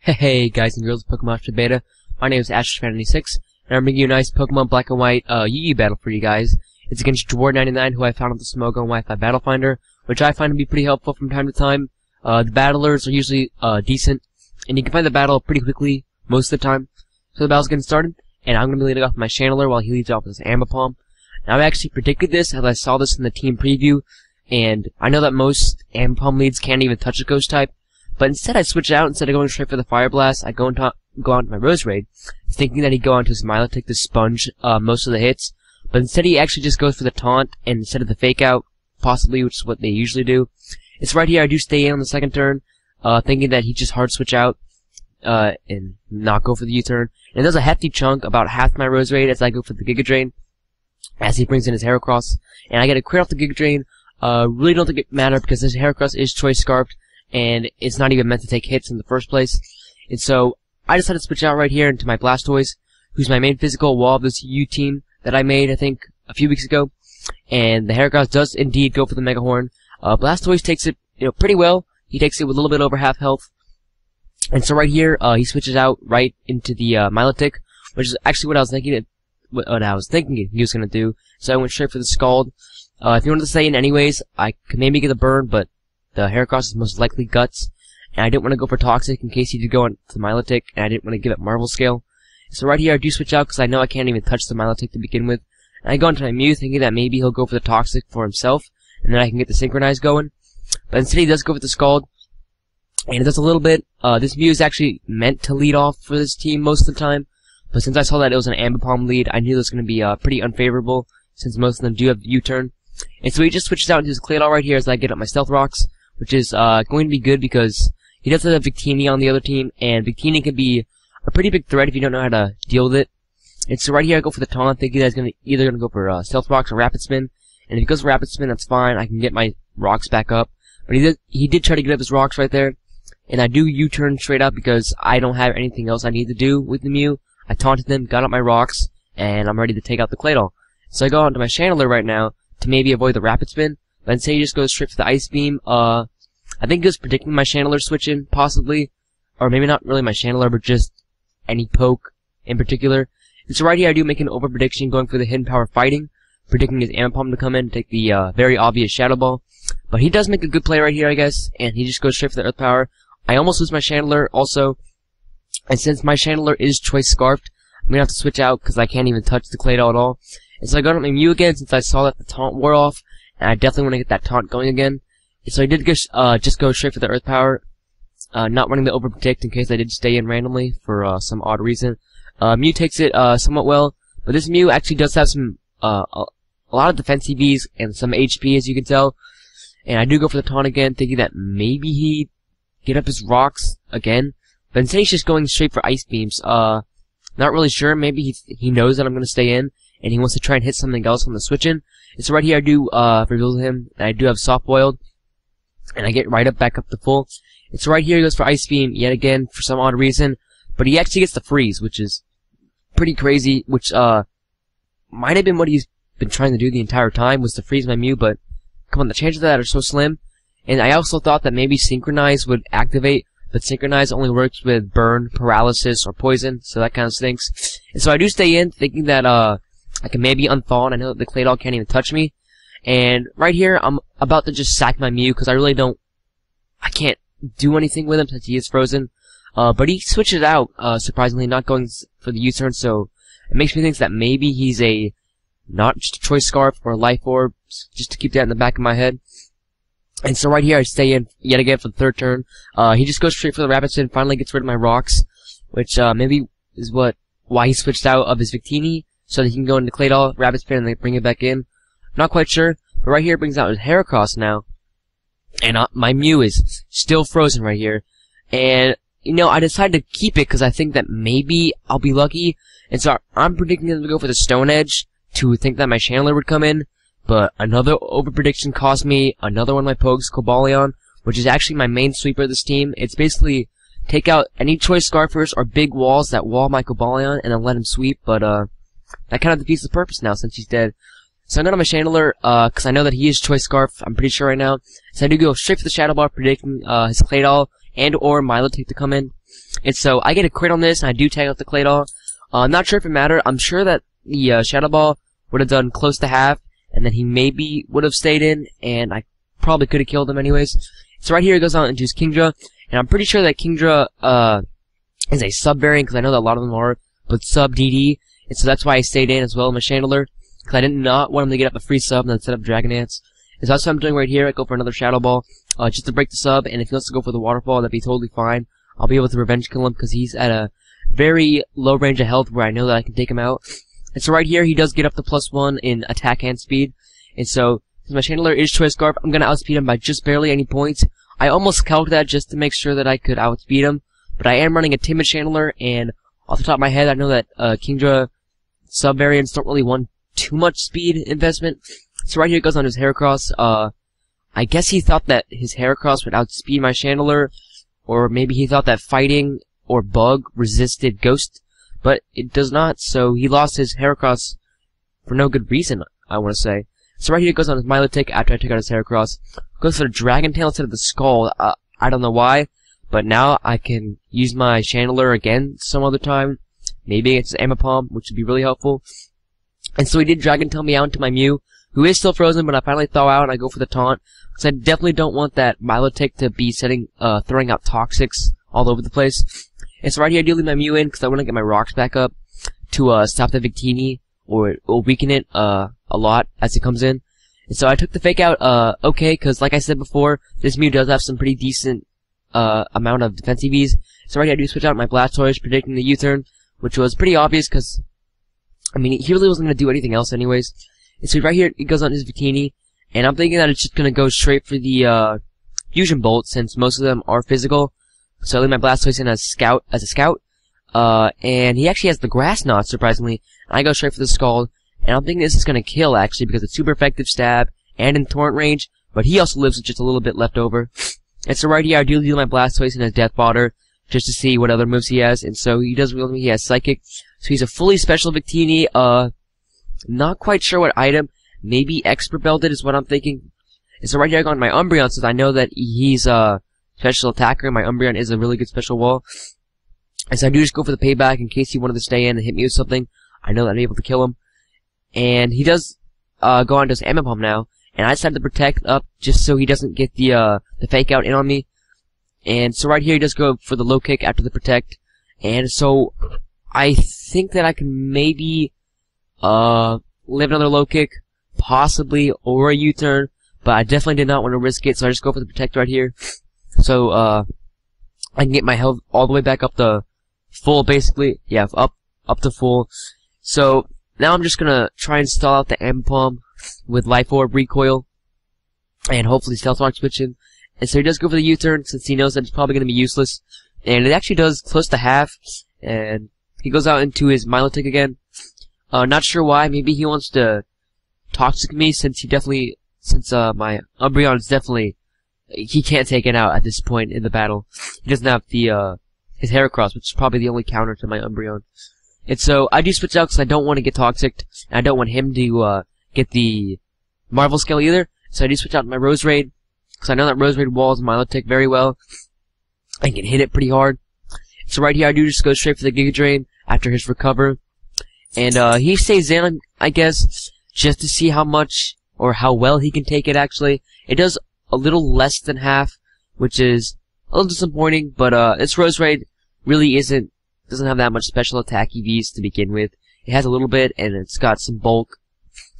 Hey guys and girls, Pokemoshpitbeta. My name is astrosfan96, and I'm bringing you a nice Pokemon Black and White UU battle for you guys. It's against Dward99, who I found on the Smoke on Wi-Fi Battle Finder, which I find to be pretty helpful from time to time. The battlers are usually decent, and you can find the battle pretty quickly most of the time. So the battle's getting started, and I'm going to be leading off my Channeler while he leads off with his Ambipom. Now I actually predicted this as I saw this in the team preview, and I know that most Ambipom leads can't even touch a Ghost type. But instead I switch out. Instead of going straight for the Fire Blast, I go onto my Roserade, thinking that he'd go onto his Milotic to sponge most of the hits. But instead he actually just goes for the Taunt, and instead of the Fake Out, possibly, which is what they usually do. It's right here, I do stay in on the second turn, thinking that he just hard switch out, and not go for the U-turn. And it does a hefty chunk, about half my Roserade, as I go for the Giga Drain, as he brings in his Heracross. And I get a crit off the Giga Drain. Really don't think it matters, because this Heracross is Choice Scarfed, and it's not even meant to take hits in the first place. And so I decided to switch out right here into my Blastoise, who's my main physical wall of this U team that I made, I think, a few weeks ago. And the Heracross does indeed go for the Mega Horn. Blastoise takes it, pretty well. He takes it with a little bit over half health. And so right here, he switches out right into the Milotic, which is actually what I was thinking he was gonna do. So I went straight for the Scald. If you wanted to stay in anyways, I could maybe get a burn, but the Heracross is most likely Guts, and I didn't want to go for Toxic in case he did go on to Milotic, and I didn't want to give it Marvel Scale. So right here I do switch out because I know I can't even touch the Milotic to begin with. And I go into my Mew thinking that maybe he'll go for the Toxic for himself, and then I can get the Synchronize going. But instead he does go for the Scald, and it does a little bit. This Mew is actually meant to lead off for this team most of the time, but since I saw that it was an Ambipom lead, I knew it was going to be pretty unfavorable, since most of them do have U-turn. And so he just switches out into his Claydol right here as I get up my Stealth Rocks, which is going to be good because he does have Victini on the other team, and Victini can be a pretty big threat if you don't know how to deal with it. And so right here I go for the Taunt, thinking that he's either going to go for Stealth Rocks or Rapid Spin. And if he goes for Rapid Spin, that's fine. I can get my Rocks back up. But he did try to get up his Rocks right there. And I do U-turn straight up because I don't have anything else I need to do with the Mew. I taunted him, got up my Rocks, and I'm ready to take out the Claydol. So I go onto my Channeler right now to maybe avoid the Rapid Spin. But instead he just goes straight for the Ice Beam. I think he was predicting my Channeler switching, possibly. Or maybe not really my Channeler, but just any poke in particular. And so right here I do make an over prediction going for the Hidden Power Fighting, predicting his Ambipom to come in and take the very obvious Shadow Ball. But he does make a good play right here, I guess, and he just goes straight for the Earth Power. I almost lose my Channeler also, and since my Channeler is Choice Scarfed, I'm gonna have to switch out because I can't even touch the Claydol at all. And so I got on my Mew again since I saw that the Taunt wore off, and I definitely want to get that Taunt going again. And so I did just go straight for the Earth Power, not running the Over Predict in case I did stay in randomly for some odd reason. Mew takes it somewhat well, but this Mew actually does have some a lot of defense EVs and some HP, as you can tell. And I do go for the Taunt again, thinking that maybe he'd get up his Rocks again. But instead he's just going straight for Ice Beams. Not really sure. Maybe he knows that I'm going to stay in, and he wants to try and hit something else on the switch-in. And so right here I do reveal him, and I do have Soft Boiled, and I get right back up to full. And so right here he goes for Ice Beam yet again for some odd reason, but he actually gets the Freeze, which is pretty crazy, which might have been what he's been trying to do the entire time, was to freeze my Mew, but come on, the chances of that are so slim. And I also thought that maybe Synchronize would activate, but Synchronize only works with Burn, Paralysis, or Poison, so that kind of stinks. And so I do stay in, thinking that I can maybe unthaw, and I know that the Claydol can't even touch me. And right here, I'm about to just sack my Mew, because I can't do anything with him since he is frozen. But he switches out, surprisingly, not going for the U-turn, so it makes me think that maybe he's not just a Choice Scarf or a Life Orb, just to keep that in the back of my head. And so right here, I stay in yet again for the third turn. He just goes straight for the Rapid Spin, finally gets rid of my Rocks, which maybe is why he switched out of his Victini, so that he can go into Claydol, Rapid Spin, and then bring it back in. Not quite sure, but right here it brings out his Heracross now. And my Mew is still frozen right here. And, I decided to keep it because I think that maybe I'll be lucky. And so I'm predicting him to go for the Stone Edge to think that my Channeler would come in. But another over prediction cost me another one of my pokes, Cobalion, which is actually my main sweeper of this team. It's basically take out any Choice Scarfers or big walls that wall my Cobalion and then let him sweep. But that kind of defeats the purpose now since he's dead. So I'm not on my Channeler, because I know that he is Choice Scarf, I'm pretty sure right now. So I do go straight for the Shadow Ball, predicting his Claydol and or Milotic to come in. And so I get a crit on this, and I do tag out the Claydol. I'm not sure if it mattered. I'm sure that the Shadow Ball would have done close to half, and then he maybe would have stayed in, and I probably could have killed him anyways. So right here it goes on into his Kingdra, and I'm pretty sure that Kingdra is a sub variant, because I know that a lot of them are, but sub DD, and so that's why I stayed in as well in my Chandler, because I did not want him to get up a free sub and then set up Dragon Dance. And so that's what I'm doing right here. I go for another Shadow Ball, just to break the sub, and if he wants to go for the Waterfall, that'd be totally fine. I'll be able to revenge kill him, because he's at a very low range of health where I know that I can take him out. And so right here, he does get up to +1 in attack and speed. And so, since my Chandler is Choice Scarf, I'm gonna outspeed him by just barely any points. I almost calculated that just to make sure that I could outspeed him, but I am running a timid Chandler, and off the top of my head, I know that Kingdra sub-variants don't really want too much speed investment. So right here it goes on his Heracross. I guess he thought that his Heracross would outspeed my Chandler, or maybe he thought that Fighting or Bug resisted Ghost, but it does not, so he lost his Heracross for no good reason, I want to say. So right here it goes on his Milotic after I took out his Heracross. Goes for the Dragon Tail instead of the Skull. I don't know why, but now I can use my Chandler again some other time. Maybe it's Ambipom, which would be really helpful. And so he did Dragon Tail me out into my Mew, who is still frozen, but I finally thaw out and I go for the taunt. Because I definitely don't want that Milotic to be throwing out Toxics all over the place. And so right here I do leave my Mew in, because I want to get my rocks back up to stop the Victini, or weaken it a lot as it comes in. And so I took the fake out okay, because like I said before, this Mew does have some pretty decent amount of defensive Vs. So right here I do switch out my Blastoise, predicting the U-turn, which was pretty obvious, because I mean, he really wasn't going to do anything else anyways. And so right here it goes on his Victini, and I'm thinking that it's just going to go straight for the Fusion Bolt, since most of them are physical. So I leave my Blastoise in as a scout, and he actually has the Grass Knot, surprisingly, and I go straight for the Scald, and I'm thinking this is going to kill, actually, because it's super effective stab, and in torrent range, but he also lives with just a little bit left over. And so right here, I do leave my Blastoise in as Death Fodder, just to see what other moves he has, and so he does reveal to me he has Psychic, so he's a fully special Victini, not quite sure what item, maybe Expert Belted is what I'm thinking. And so right here I go on my Umbreon, since I know that he's special attacker, and my Umbreon is a really good special wall. And so I do just go for the payback in case he wanted to stay in and hit me with something. I know that I'm able to kill him. And he does go on to his Ambipom now, and I decided to protect up just so he doesn't get the fake out in on me. And so right here he does go for the low kick after the protect. And so I think that I can maybe live another low kick, possibly, or a U-turn, but I definitely did not want to risk it, so I just go for the protect right here. So, I can get my health all the way back up to full, basically. Yeah, up to full. So, now I'm just gonna try and stall out the Ambipom with Life Orb Recoil, and hopefully Stealth Rock switch in. And so he does go for the U-turn, since he knows that it's probably gonna be useless. And it actually does close to half, and he goes out into his Milotic again. Not sure why, maybe he wants to Toxic me, since my Umbreon is definitely, he can't take it out at this point in the battle. He doesn't have the, his Heracross, which is probably the only counter to my Umbreon. And so, I do switch out because I don't want to get Toxic, and I don't want him to, get the Marvel Scale either. So I do switch out my Roserade, because I know that Roserade walls Milotic very well. I can hit it pretty hard. So right here, I do just go straight for the Giga Drain after his recover. And, he stays in, I guess, just to see how much, or how well he can take it, actually. It does a little less than half, which is a little disappointing, but this Roserade really doesn't have that much special attack EVs to begin with. It has a little bit, and it's got some bulk.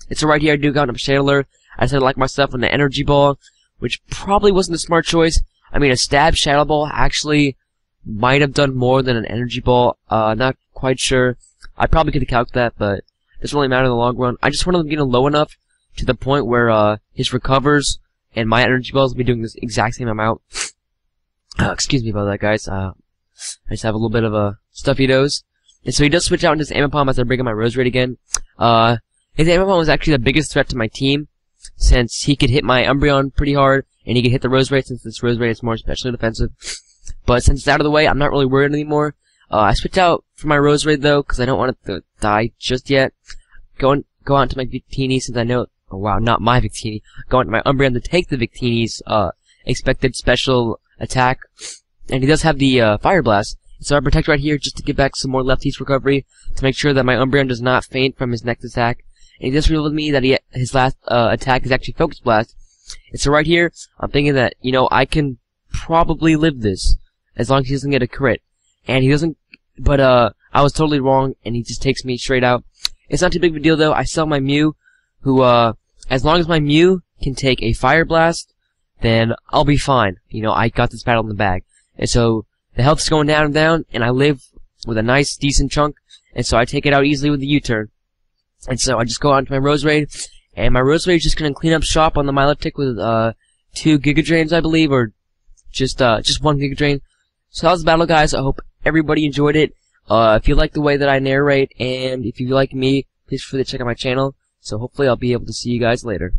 And so right here I do got a Chandler. I decided to like myself on the Energy Ball, which probably wasn't a smart choice. I mean, a Stab Shadow Ball actually might have done more than an Energy Ball. Not quite sure. I probably could have calculated that, but it doesn't really matter in the long run. I just wanted him getting low enough to the point where his recovers and my Energy Balls will be doing this exact same amount. Excuse me about that, guys. I just have a little bit of a stuffy nose. And so he does switch out into his Ambipom as I bring in my Roserade again. His Ambipom was actually the biggest threat to my team, since he could hit my Umbreon pretty hard, and he could hit the Roserade, since this Roserade is more especially defensive. But since it's out of the way, I'm not really worried anymore. I switch out for my Roserade though, because I don't want it to die just yet. Go on to my Victini, since I know, oh wow, not my Victini. Go on to my Umbreon to take the Victini's expected special attack. And he does have the Fire Blast. So I protect right here just to get back some more left teeth recovery to make sure that my Umbreon does not faint from his next attack. And he just revealed to me that his last attack is actually Focus Blast. And so right here, I'm thinking that, you know, I can probably live this as long as he doesn't get a crit. And he doesn't, but I was totally wrong, and he just takes me straight out. It's not too big of a deal though. I still have my Mew, who as long as my Mew can take a Fire Blast, then I'll be fine. You know, I got this battle in the bag. And so the health's going down and down, and I live with a nice, decent chunk, and so I take it out easily with the U-turn. And so I just go out into my Rose Raid, and my Rose Raid is just gonna clean up shop on the Milotic with 2 Giga Drains, I believe, or just 1 Giga Drain. So that was the battle, guys. I hope everybody enjoyed it. If you like the way that I narrate, and if you like me, please feel free to check out my channel. So hopefully I'll be able to see you guys later.